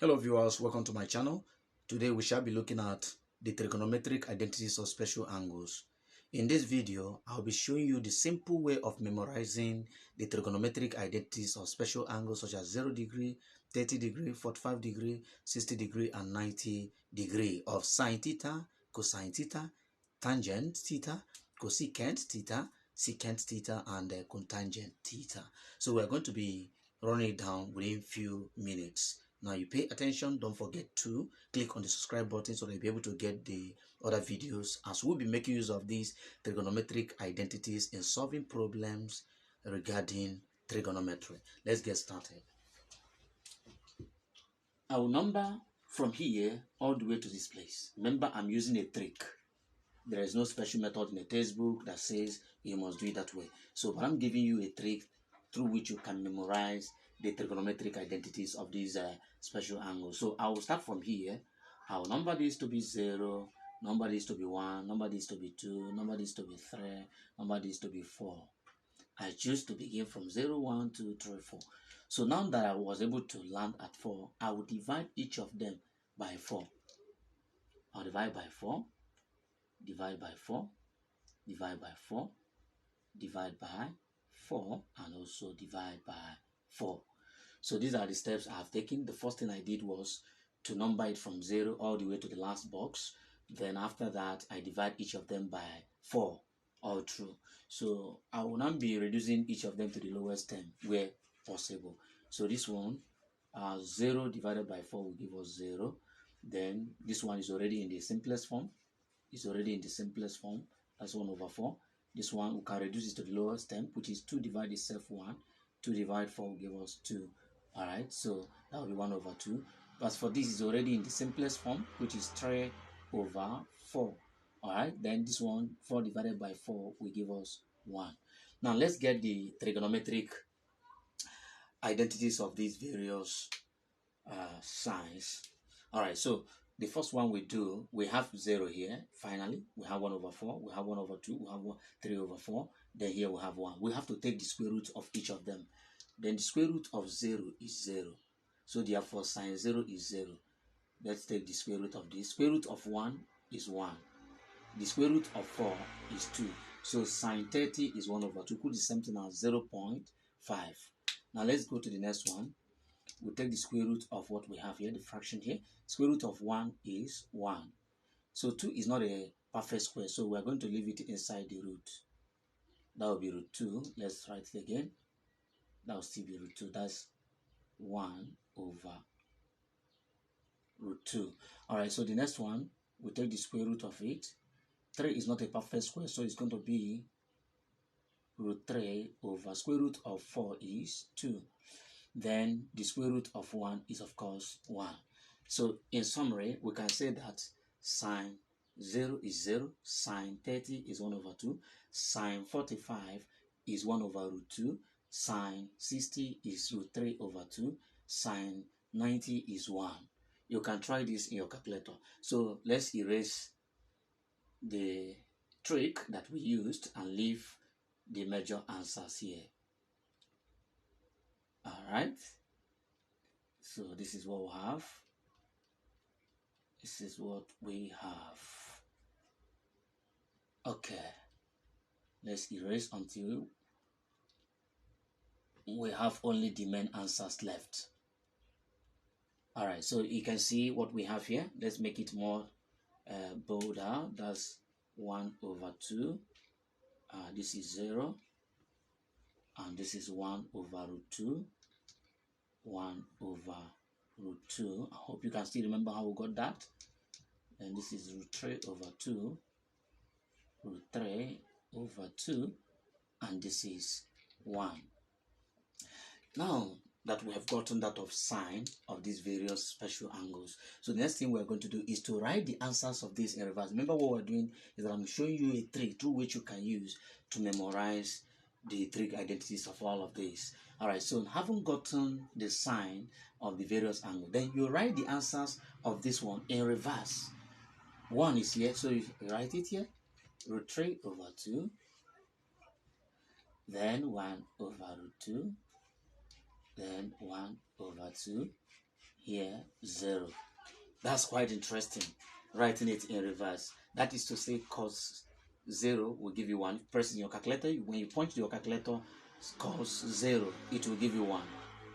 Hello viewers, welcome to my channel. Today we shall be looking at the trigonometric identities of special angles. In this video, I'll be showing you the simple way of memorizing the trigonometric identities of special angles such as 0 degree, 30 degree, 45 degree, 60 degree, and 90 degree of sine theta, cosine theta, tangent theta, cosecant theta, secant theta, and cotangent theta. So we're going to be running it down within few minutes. Now you pay attention, don't forget to click on the subscribe button so that you'll be able to get the other videos, as we'll be making use of these trigonometric identities in solving problems regarding trigonometry. Let's get started. I will number from here all the way to this place. Remember, I'm using a trick. There is no special method in the textbook that says you must do it that way. So, but I'm giving you a trick through which you can memorize the trigonometric identities of these special angles. So I will start from here. I will number this to be 0, number this to be 1, number this to be 2, number this to be 3, number this to be 4. I choose to begin from 0, 1, 2, 3, 4. So now that I was able to land at 4, I will divide each of them by 4. I'll divide by 4, divide by 4, divide by 4, divide by 4, and also divide by 4. So these are the steps I have taken. The first thing I did was to number it from 0 all the way to the last box. Then after that, I divide each of them by 4 all through. So I will now be reducing each of them to the lowest term where possible. So this one, 0 divided by 4 will give us 0. Then this one is already in the simplest form. It's already in the simplest form. That's 1 over 4. This one, we can reduce it to the lowest term, which is 2 divided itself 1. 2 divided 4 will give us 2. Alright, so that will be 1 over 2. But for this is already in the simplest form, which is 3 over 4. Alright, then this one, 4 divided by 4 will give us 1. Now let's get the trigonometric identities of these various signs. Alright, so the first one we do, we have 0 here. Finally, we have 1 over 4, we have 1 over 2, we have 3 over 4. Then here we have 1. We have to take the square root of each of them. Then the square root of 0 is 0. So therefore, sine 0 is 0. Let's take the square root of this. Square root of 1 is 1. The square root of 4 is 2. So sine 30 is 1 over 2. Put the same thing as 0.5. Now let's go to the next one. We'll take the square root of what we have here, the fraction here. Square root of 1 is 1. So 2 is not a perfect square, so we're going to leave it inside the root. That will be root 2. Let's write it again. That will still be root 2. That's 1 over root 2. Alright, so the next one, we take the square root of it. 3 is not a perfect square, so it's going to be root 3 over square root of 4 is 2. Then the square root of 1 is, of course, 1. So in summary, we can say that sine 0 is 0, sine 30 is 1 over 2, sine 45 is 1 over root 2, sine 60 is root 3 over 2, sine 90 is 1. You can try this in your calculator. So let's erase the trick that we used and leave the major answers here. Alright, so this is what we have. This is what we have. Okay, let's erase until we have only the main answers left. Alright, so you can see what we have here. Let's make it more bolder. That's 1 over 2. This is 0. And this is 1 over root 2. 1 over root 2. I hope you can still remember how we got that. And this is root 3 over 2. Root 3 over 2. And this is 1. Now that we have gotten that of sine of these various special angles, so the next thing we're going to do is to write the answers of this in reverse. Remember, what we're doing is that I'm showing you a trick through which you can use to memorize the trig identities of all of these. Alright, so having gotten the sign of the various angles, then you write the answers of this one in reverse. 1 is here, so you write it here. Root 3 over 2. Then 1 over root 2. Then 1 over 2. here 0. That's quite interesting, writing it in reverse. That is to say cos 0 will give you 1. Press in your calculator. When you punch your calculator, cos 0, it will give you 1.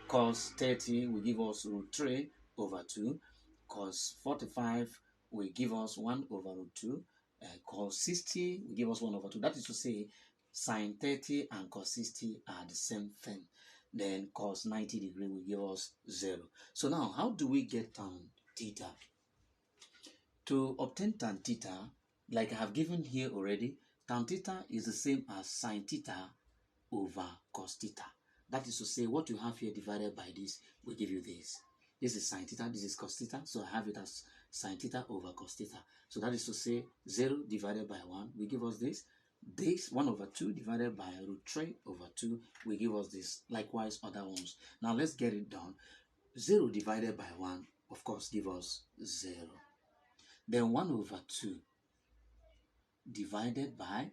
Cos 30 will give us root 3 over 2. Cos 45 will give us 1 over root 2. Cos 60 will give us 1 over 2. That is to say, sine 30 and cos 60 are the same thing. Then cos 90 degree will give us 0. So now, how do we get tan theta? To obtain tan theta, like I have given here already, tan theta is the same as sine theta over cos theta. That is to say, what you have here divided by this will give you this. This is sine theta, this is cos theta, so I have it as sine theta over cos theta. So that is to say, 0 divided by 1 will give us this. This 1 over 2 divided by root 3 over 2 will give us this. Likewise, other ones. Now let's get it done. 0 divided by 1, of course, give us 0. Then 1 over 2 divided by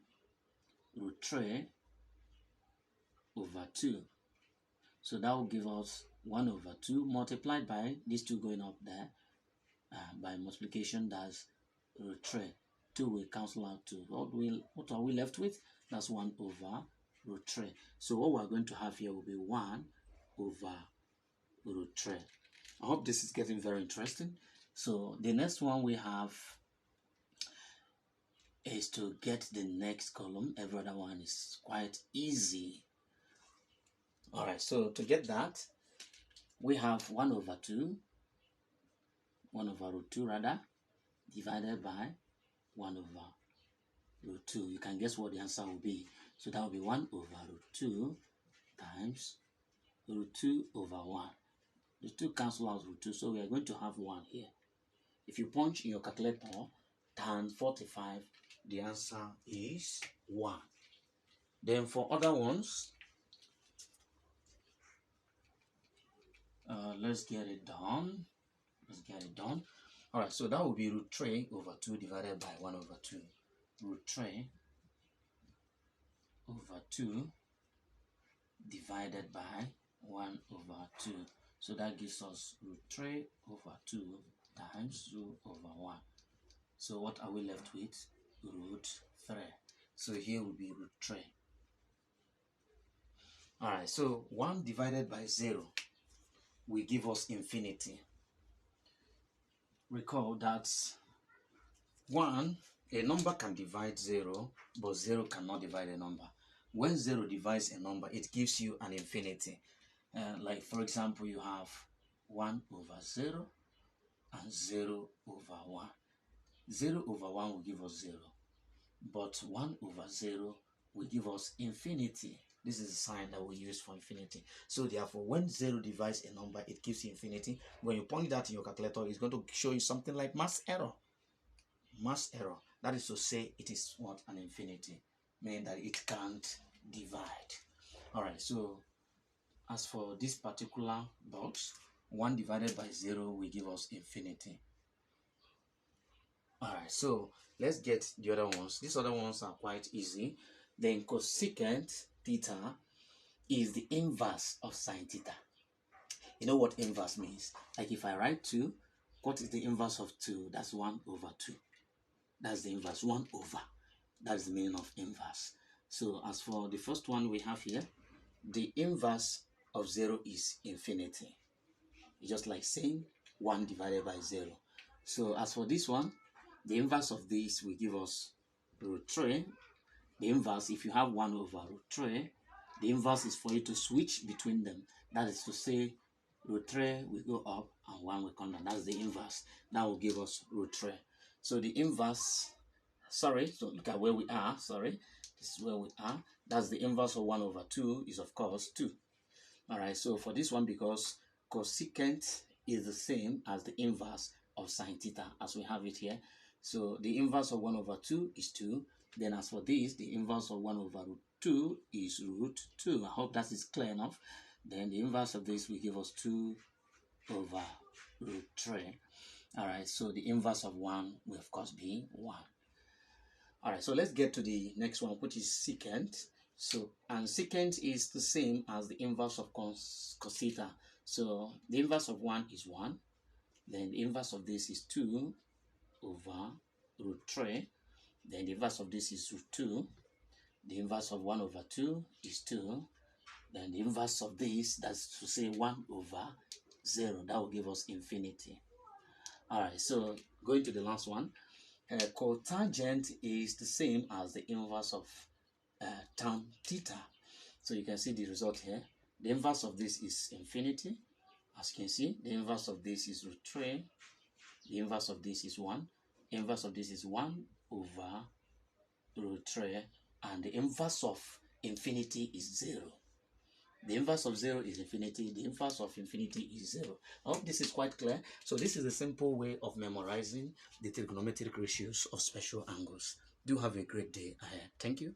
root 3 over 2. So that will give us 1 over 2 multiplied by these two going up there. By multiplication, that's root 3. 2 will cancel out 2. What are we left with? That's 1 over root 3. So what we're going to have here will be 1 over root 3. I hope this is getting very interesting. So the next one we have is to get the next column. Every other one is quite easy. Alright, so to get that, we have 1 over 2, 1 over root 2 rather, divided by 1 over root 2. You can guess what the answer will be. So that will be 1 over root 2 times root 2 over 1. The 2 cancel out root 2, so we are going to have 1 here. If you punch in your calculator, tan 45, the answer is 1. Then for other ones, let's get it done. Alright, so that will be root 3 over 2 divided by 1 over 2. Root 3 over 2 divided by 1 over 2. So that gives us root 3 over 2 times 2 over 1. So what are we left with? Root 3. So here will be root 3. Alright, so 1 divided by 0 will give us infinity. Recall that a number can divide 0, but 0 cannot divide a number. When 0 divides a number, it gives you an infinity. Like for example, you have 1 over 0 and 0 over 1. 0 over 1 will give us 0, but 1 over 0 will give us infinity. This is the sign that we use for infinity. So therefore, when 0 divides a number, it gives you infinity. When you point that in your calculator, it's going to show you something like mass error. Mass error. That is to say, it is what? An infinity, meaning that it can't divide. Alright, so as for this particular box, 1 divided by 0 will give us infinity. Alright, so let's get the other ones. These other ones are quite easy. Then cosecant theta is the inverse of sine theta. You know what inverse means? Like if I write 2, what is the inverse of 2? That's 1 over 2. That's the inverse, 1 over. That's the meaning of inverse. So as for the first one we have here, the inverse of 0 is infinity. It's just like saying 1 divided by 0. So as for this one, the inverse of this will give us root 3. The inverse, if you have 1 over root 3, the inverse is for you to switch between them. That is to say, root 3 will go up and 1 will come down. That's the inverse. That will give us root 3. So the inverse, so look at where we are, this is where we are. That's the inverse of 1 over 2 is of course 2. Alright, so for this one, because cosecant is the same as the inverse of sine theta as we have it here. So the inverse of 1 over 2 is 2. Then as for this, the inverse of 1 over root 2 is root 2. I hope that is clear enough. Then the inverse of this will give us 2 over root 3. Alright, so the inverse of 1 will of course be 1. Alright, so let's get to the next one, which is secant. So, and secant is the same as the inverse of cos theta. So the inverse of 1 is 1. Then the inverse of this is 2 over root 3. Then the inverse of this is root 2. The inverse of 1 over 2 is 2. Then the inverse of this, that's to say 1 over 0. That will give us infinity. All right, so going to the last one. Cotangent is the same as the inverse of tan theta. So you can see the result here. The inverse of this is infinity. As you can see, the inverse of this is root 3. The inverse of this is 1. The inverse of this is 1 over root 3. And the inverse of infinity is 0. The inverse of 0 is infinity. The inverse of infinity is 0. I hope this is quite clear. So this is a simple way of memorizing the trigonometric ratios of special angles. Do have a great day ahead. Thank you.